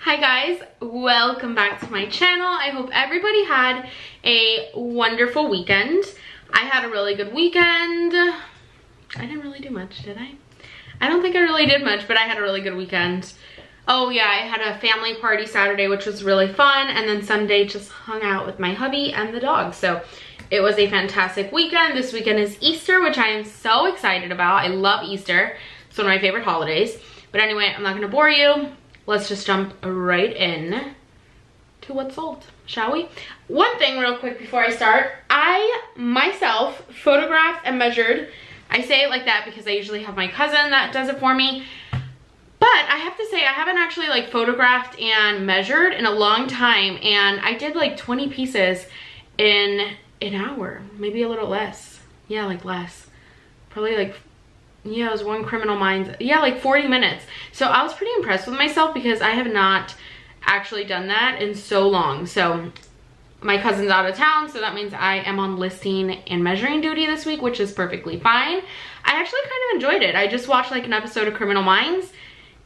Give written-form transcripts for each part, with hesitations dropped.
Hi guys, welcome back to my channel. I hope everybody had a wonderful weekend. I had a really good weekend. I didn't really do much, did I? I don't think I really did much, but I had a really good weekend. Oh yeah, I had a family party Saturday, which was really fun, and then Sunday just hung out with my hubby and the dog. So it was a fantastic weekend. This weekend is Easter, which I am so excited about. I love Easter. It's one of my favorite holidays. But anyway, I'm not gonna bore you. Let's just jump right in to what's sold, shall we? One thing real quick before I start, I myself photographed and measured. I say it like that because I usually have my cousin that does it for me. But I have to say, I haven't actually like photographed and measured in a long time. And I did like 20 pieces in an hour, maybe a little less. Yeah, like less. Probably like, yeah, it was one Criminal Minds. Yeah, like 40 minutes. So I was pretty impressed with myself because I have not actually done that in so long. So my cousin's out of town, so that means I am on listing and measuring duty this week, which is perfectly fine. I actually kind of enjoyed it. I just watched like an episode of Criminal Minds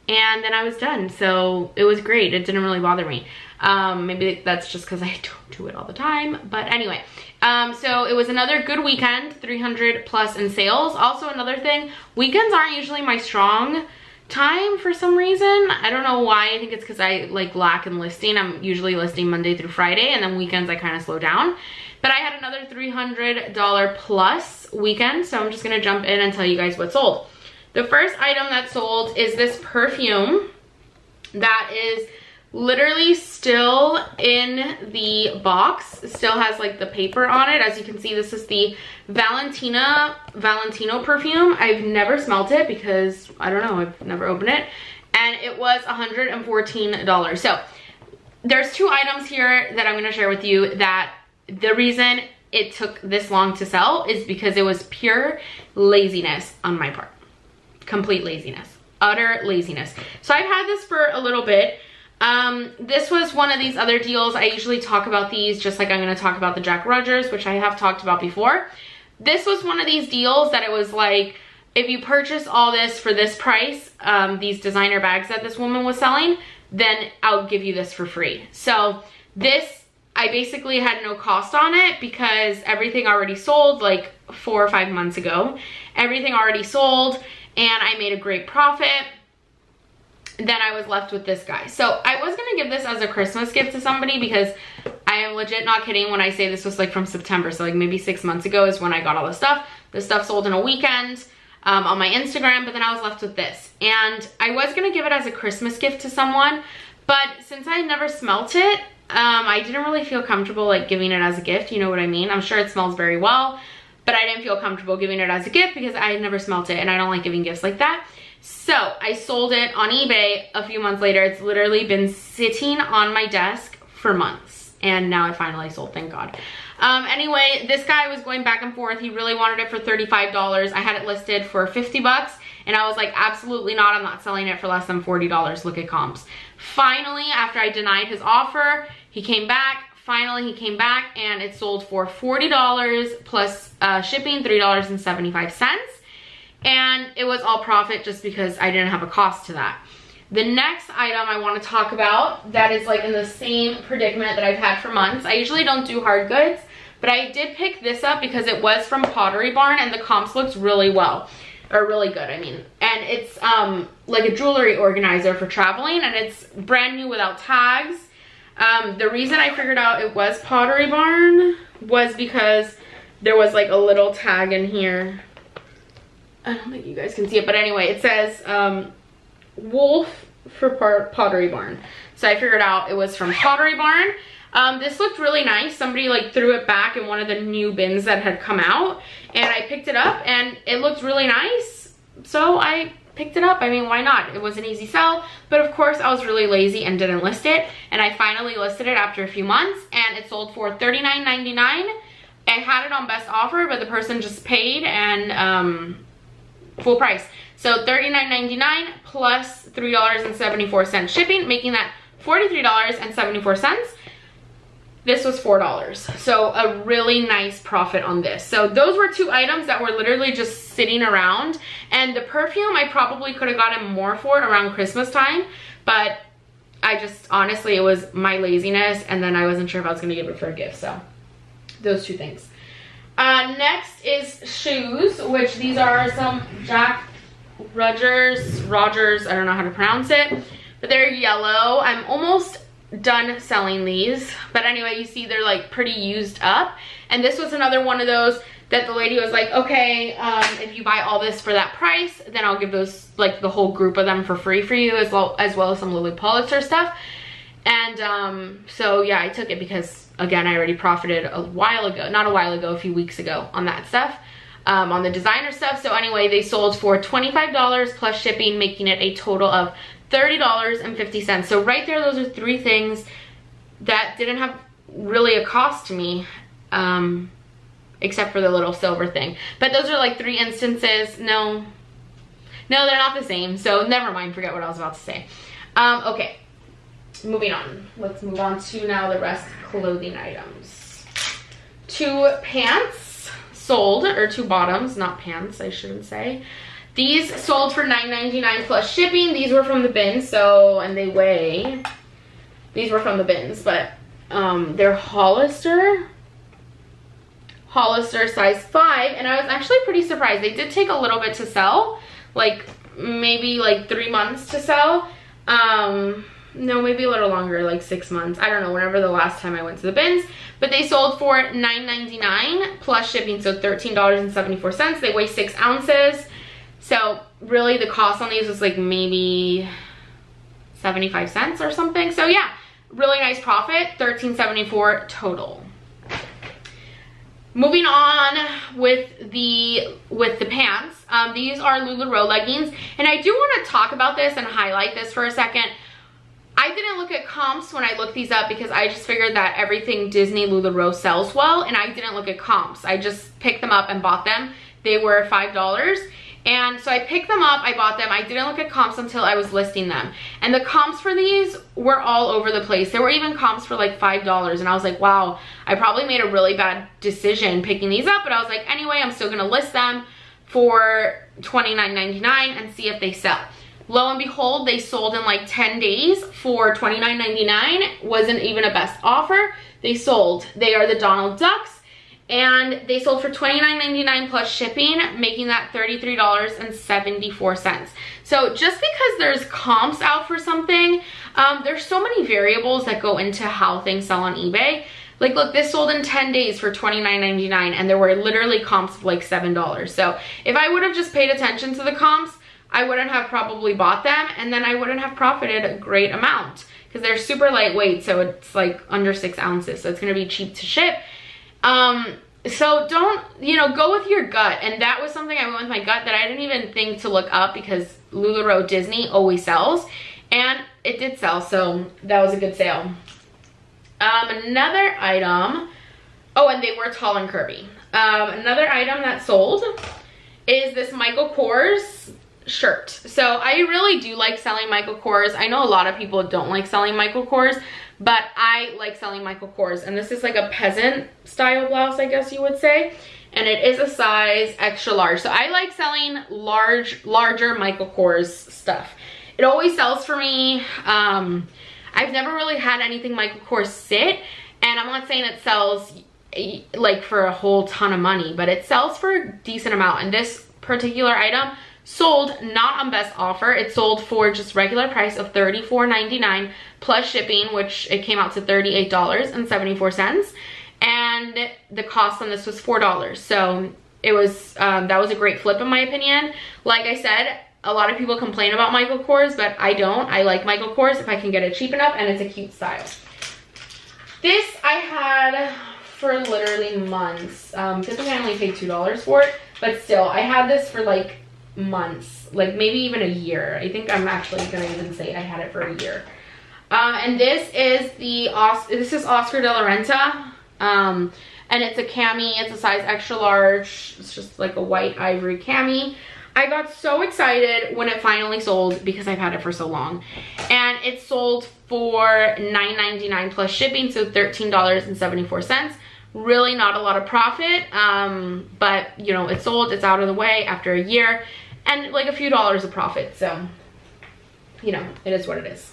and then I was done. So it was great. It didn't really bother me. Maybe that's just because I don't do it all the time. But anyway, so it was another good weekend, 300 plus in sales. Also another thing, weekends aren't usually my strong time for some reason. I don't know why. I think it's because I like lack in listing. I'm usually listing Monday through Friday, and then weekends I kind of slow down. But I had another $300 plus weekend, so I'm just gonna jump in and tell you guys what sold. The first item that sold is this perfume that is literally still in the box. Still has like the paper on it. As you can see, this is the Valentino perfume. I've never smelled it because I don't know, I've never opened it, and it was $114. So there's two items here that I'm going to share with you that the reason it took this long to sell is because it was pure laziness on my part. Complete laziness, utter laziness. So I've had this for a little bit. This was one of these other deals. I usually talk about these just like I'm going to talk about the Jack Rogers, which I have talked about before. This was one of these deals that it was like, if you purchase all this for this price, these designer bags that this woman was selling, then I'll give you this for free. So this, I basically had no cost on it because everything already sold like 4 or 5 months ago. Everything already sold and I made a great profit. Then I was left with this guy. So I was gonna give this as a Christmas gift to somebody because I am legit not kidding when I say this was like from September. So like maybe 6 months ago is when I got all this stuff. This stuff sold in a weekend on my Instagram, but then I was left with this. And I was gonna give it as a Christmas gift to someone, but since I never smelt it, I didn't really feel comfortable like giving it as a gift, you know what I mean? I'm sure it smells very well, but I didn't feel comfortable giving it as a gift because I had never smelt it and I don't like giving gifts like that. So I sold it on eBay a few months later. It's literally been sitting on my desk for months and now it finally sold, thank God. Anyway, this guy was going back and forth. He really wanted it for $35. I had it listed for 50 bucks and I was like, absolutely not. I'm not selling it for less than $40. Look at comps. Finally, after I denied his offer, he came back. Finally, he came back and it sold for $40 plus shipping, $3.75. And it was all profit just because I didn't have a cost to that. The next item I want to talk about that is like in the same predicament that I've had for months. I usually don't do hard goods, but I did pick this up because it was from Pottery Barn and the comps looked really well. Or really good, I mean. And it's like a jewelry organizer for traveling and it's brand new without tags. The reason I figured out it was Pottery Barn was because there was like a little tag in here. I don't think you guys can see it, but anyway, it says Wolf for Pottery Barn. So I figured out it was from Pottery Barn. This looked really nice. Somebody like threw it back in one of the new bins that had come out and I picked it up and it looked really nice. So I picked it up. I mean, why not? It was an easy sell, but of course I was really lazy and didn't list it. And I finally listed it after a few months and it sold for $39.99. I had it on best offer, but the person just paid and full price. So $39.99 plus $3.74 shipping, making that $43.74. This was $4. So a really nice profit on this. So those were two items that were literally just sitting around. And the perfume I probably could have gotten more for around Christmas time, but I just, honestly, it was my laziness, and then I wasn't sure if I was going to give it for a gift. So those two things. Next is shoes, which these are some Jack Rogers, I don't know how to pronounce it, but they're yellow. I'm almost done selling these, but anyway, you see they're like pretty used up, and this was another one of those that the lady was like, okay, if you buy all this for that price, then I'll give those, like the whole group of them for free for you, as well as some Lily Pulitzer stuff. And so yeah, I took it because, again, I already profited a while ago, not a while ago, a few weeks ago on that stuff, on the designer stuff. So anyway, they sold for $25 plus shipping, making it a total of $30.50. So right there, those are three things that didn't have really a cost to me, except for the little silver thing. But those are like three instances. No, they're not the same. So never mind, forget what I was about to say. Okay, moving on. Let's move on to now the rest clothing items. Two pants sold, or two bottoms, not pants, I shouldn't say. These sold for $9.99 plus shipping. These were from the bins, so, and they weigh, these were from the bins, but they're Hollister size 5, and I was actually pretty surprised. They did take a little bit to sell, like maybe like 3 months to sell. No, maybe a little longer, like 6 months. I don't know, whenever the last time I went to the bins. But they sold for $9.99 plus shipping, so $13.74. They weigh 6 ounces. So really the cost on these was like maybe 75 cents or something. So yeah, really nice profit, $13.74 total. Moving on with the pants, these are LuLaRoe leggings, and I do want to talk about this and highlight this for a second. I didn't look at comps when I looked these up because I just figured that everything Disney LuLaRoe sells well, and I didn't look at comps. I just picked them up and bought them. They were $5. And so I picked them up, I bought them. I didn't look at comps until I was listing them. And the comps for these were all over the place. There were even comps for like $5. And I was like, wow, I probably made a really bad decision picking these up. But I was like, anyway, I'm still gonna list them for $29.99 and see if they sell. Lo and behold, they sold in like 10 days for $29.99. Wasn't even a best offer. They sold. They are the Donald Ducks. And they sold for $29.99 plus shipping, making that $33.74. So just because there's comps out for something, there's so many variables that go into how things sell on eBay. Like, look, this sold in 10 days for $29.99, and there were literally comps of like $7. So if I would have just paid attention to the comps, I wouldn't have probably bought them, and then I wouldn't have profited a great amount because they're super lightweight, so it's like under 6 ounces, so it's gonna be cheap to ship. So don't, go with your gut. And that was something I went with my gut that I didn't even think to look up because LuLaRoe Disney always sells, and it did sell, so that was a good sale. Another item, oh, and they were tall and curvy. Another item that sold is this Michael Kors shirt. So I really do like selling Michael Kors. I know a lot of people don't like selling Michael Kors, but I like selling Michael Kors. And this is like a peasant style blouse, I guess you would say. And it is a size extra large. So I like selling larger Michael Kors stuff. It always sells for me. I've never really had anything Michael Kors sit. And I'm not saying it sells like for a whole ton of money, but it sells for a decent amount. And this particular item sold not on best offer. It sold for just regular price of $34.99 plus shipping, which it came out to $38.74. And the cost on this was $4. So it was, that was a great flip in my opinion. Like I said, a lot of people complain about Michael Kors, but I don't. I like Michael Kors if I can get it cheap enough, and it's a cute style. This I had for literally months. Typically I only paid $2 for it, but still, I had this for like months, like maybe even a year. I think I'm actually gonna even say I had it for a year. And this is Oscar de la Renta, and it's a cami. It's a size extra large. It's just like a white ivory cami. I got so excited when it finally sold because I've had it for so long, and it sold for $9.99 plus shipping, so $13.74. Really not a lot of profit, but it sold. It's out of the way after a year, and like a few dollars of profit, so it is what it is.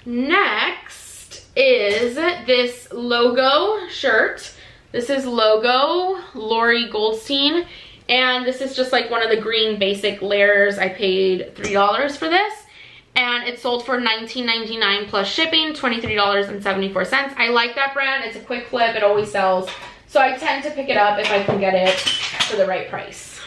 Next is this logo shirt. This is logo Lori Goldstein, and this is just like one of the green basic layers. I paid $3 for this, and it sold for $19.99 plus shipping, $23.74. I like that brand. It's a quick flip. It always sells, so I tend to pick it up if I can get it for the right price.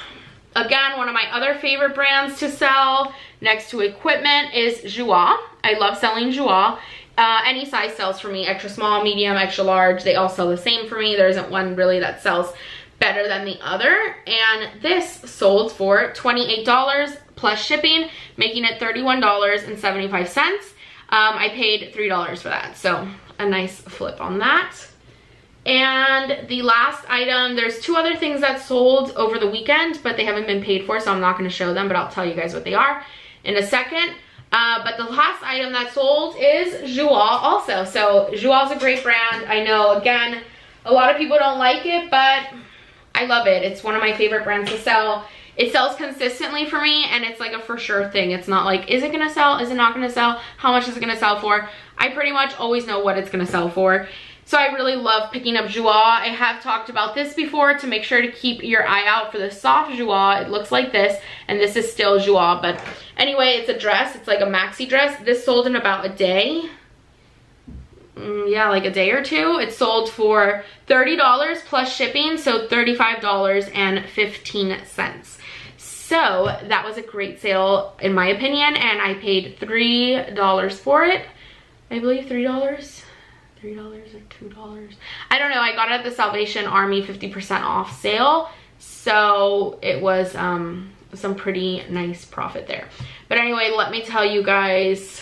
Again, one of my other favorite brands to sell next to equipment is Joie. I love selling Joie. Any size sells for me, extra small, medium, extra large. They all sell the same for me. There isn't one really that sells better than the other. And this sold for $28 plus shipping, making it $31.75. I paid $3 for that, so a nice flip on that. And the last item, there's two other things that sold over the weekend, but they haven't been paid for, so I'm not going to show them, but I'll tell you guys what they are in a second. But the last item that sold is Joie also. So Joie is a great brand. I know, again, a lot of people don't like it, but I love it. It's one of my favorite brands to sell. It sells consistently for me, and it's like a for sure thing. It's not like, is it gonna sell? Is it not gonna sell? How much is it gonna sell for? I pretty much always know what it's gonna sell for. So I really love picking up Joie. I have talked about this before, to make sure to keep your eye out for the soft Joie. It looks like this, and this is still Joie, but anyway, it's a dress. It's like a maxi dress. This sold in about a day. Yeah, like a day or two. It sold for $30 plus shipping, so $35.15. So that was a great sale in my opinion, and I paid $3 for it. I believe $3. $3 or $2. I don't know. I got it at the Salvation Army 50% off sale, so it was some pretty nice profit there. But anyway, let me tell you guys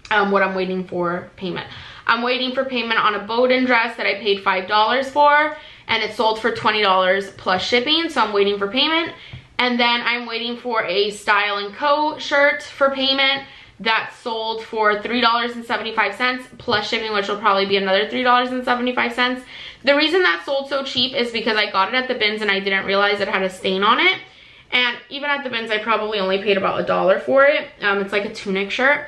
what I'm waiting for payment. I'm waiting for payment on a Bowden dress that I paid $5 for, and it sold for $20 plus shipping, so I'm waiting for payment. And then I'm waiting for a Style & Co shirt for payment that sold for $3.75 plus shipping, which will probably be another $3.75. The reason that sold so cheap is because I got it at the bins and I didn't realize it had a stain on it. And even at the bins, I probably only paid about $1 for it. It's like a tunic shirt.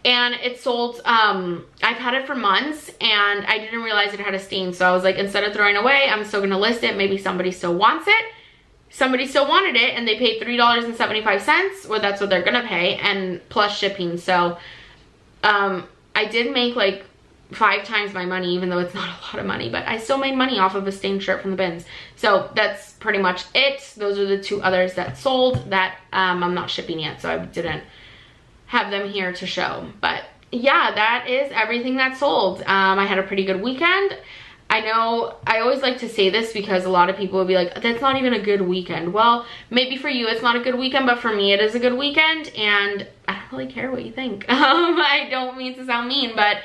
And it sold, I've had it for months, and I didn't realize it had a stain. So I was like, instead of throwing away, I'm still gonna list it. Maybe somebody still wants it. Somebody still wanted it, and they paid $3.75, well, that's what they're gonna pay, and plus shipping. So I did make like 5 times my money, even though it's not a lot of money, but I still made money off of a stained shirt from the bins. So that's pretty much it. Those are the two others that sold that I'm not shipping yet, so I didn't have them here to show. But yeah, that is everything that sold. I had a pretty good weekend. I know I always like to say this because a lot of people will be like, that's not even a good weekend. Well, maybe for you it's not a good weekend, but for me it is a good weekend, and I don't really care what you think. I don't mean to sound mean, but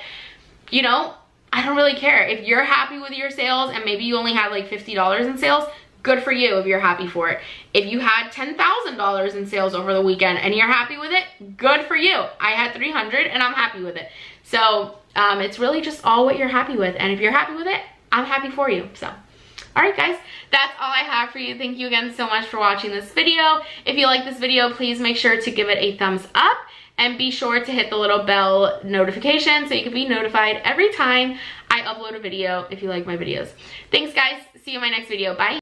you know, I don't really care. If you're happy with your sales, and maybe you only had like $50 in sales, good for you if you're happy for it. If you had $10,000 in sales over the weekend and you're happy with it, good for you. I had 300 and I'm happy with it. So it's really just all what you're happy with, and if you're happy with it, I'm happy for you. So all right guys, that's all I have for you. Thank you again so much for watching this video. If you like this video, please make sure to give it a thumbs up, and be sure to hit the little bell notification so you can be notified every time I upload a video if you like my videos. Thanks guys, see you in my next video. Bye.